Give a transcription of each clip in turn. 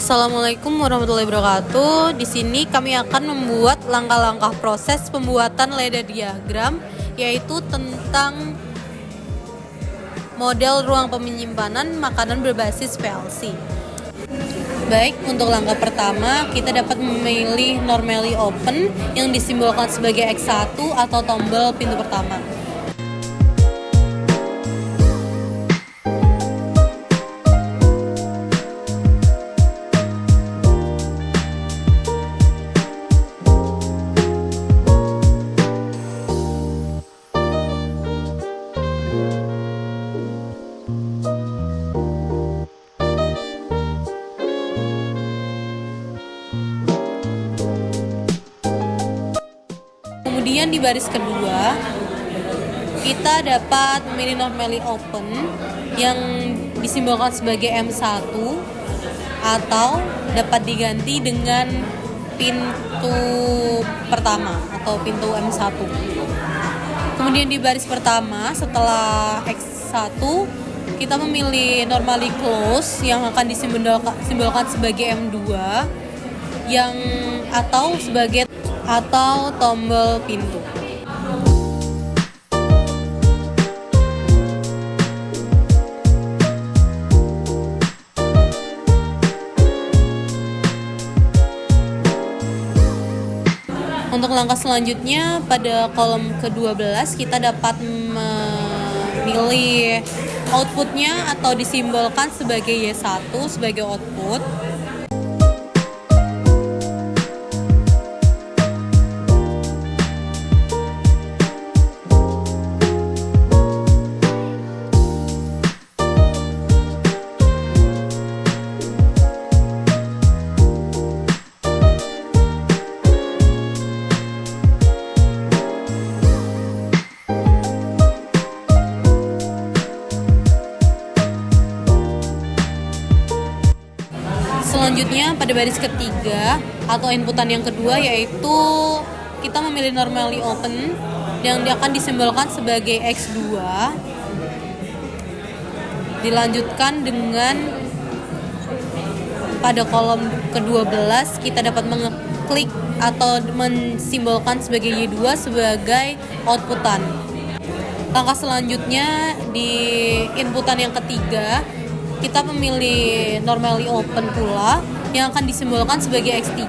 Assalamualaikum warahmatullahi wabarakatuh. Di sini kami akan membuat langkah-langkah proses pembuatan ladder diagram, yaitu tentang model ruang penyimpanan makanan berbasis PLC. Baik, untuk langkah pertama kita dapat memilih normally open yang disimbolkan sebagai X1 atau tombol pintu pertama. Kemudian di baris kedua, kita dapat memilih normally open yang disimbolkan sebagai M1 atau dapat diganti dengan pintu pertama atau pintu M1. Kemudian di baris pertama setelah X1, kita memilih normally close yang akan disimbolkan sebagai M2 yang atau tombol pintu. Untuk langkah selanjutnya pada kolom ke-12 kita dapat memilih outputnya atau disimbolkan sebagai Y1 sebagai output. Selanjutnya pada baris ketiga atau inputan yang kedua, yaitu kita memilih normally open yang akan disimbolkan sebagai X2. Dilanjutkan dengan pada kolom ke-12 kita dapat mengeklik atau mensimbolkan sebagai Y2 sebagai outputan. Langkah selanjutnya di inputan yang ketiga, kita memilih normally open pula yang akan disimbolkan sebagai X3.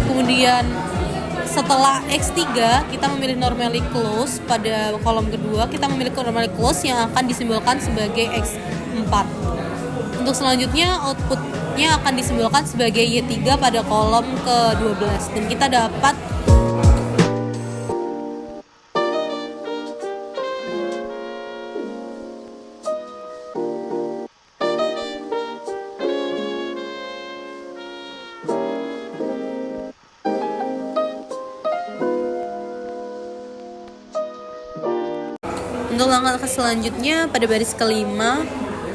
Kemudian setelah X3 kita memilih normally close. Pada kolom kedua kita memilih normally close yang akan disimbolkan sebagai X4. Untuk selanjutnya outputnya akan disimbolkan sebagai Y3 pada kolom ke-12 dan kita dapat Untuk langkah selanjutnya pada baris kelima,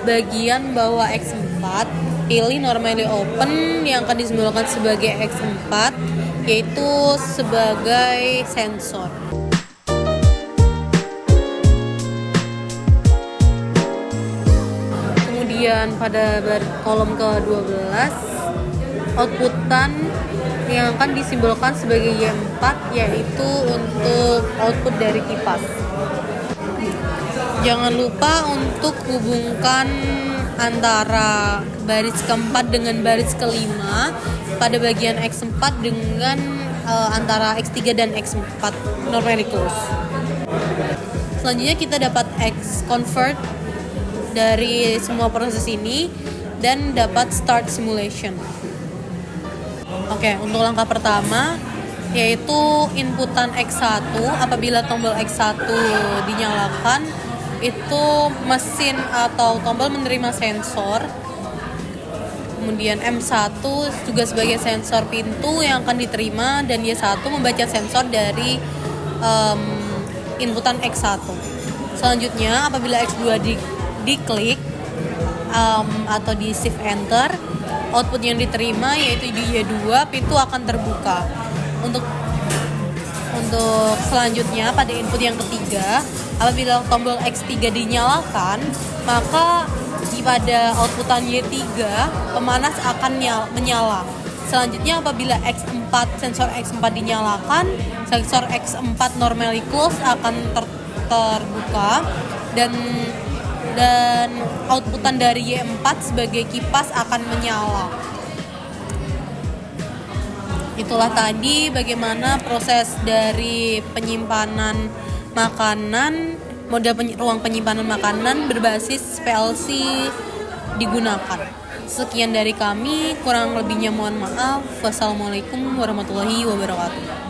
bagian bawah X4, pilih normally open yang akan disimbolkan sebagai X4, yaitu sebagai sensor. Kemudian pada kolom ke-12, outputan yang akan disimbolkan sebagai Y4, yaitu untuk output dari kipas. Jangan lupa untuk hubungkan antara baris keempat dengan baris kelima pada bagian X4 dengan antara X3 dan X4 normally close. Selanjutnya kita dapat X convert dari semua proses ini dan dapat start simulation. Oke, untuk langkah pertama yaitu inputan X1. Apabila tombol X1 dinyalakan, itu mesin atau tombol menerima sensor. Kemudian M1 juga sebagai sensor pintu yang akan diterima, dan Y1 membaca sensor dari inputan X1. Selanjutnya apabila X2 diklik atau di shift enter, output yang diterima yaitu di Y2, pintu akan terbuka. Untuk selanjutnya pada input yang ketiga, apabila tombol X3 dinyalakan, maka pada outputan Y3 pemanas akan menyala. Selanjutnya apabila sensor X4 dinyalakan, sensor X4 normally close akan terbuka dan outputan dari Y4 sebagai kipas akan menyala. Itulah tadi bagaimana proses dari penyimpanan makanan, ruang penyimpanan makanan berbasis PLC digunakan. Sekian dari kami, kurang lebihnya mohon maaf. Wassalamualaikum warahmatullahi wabarakatuh.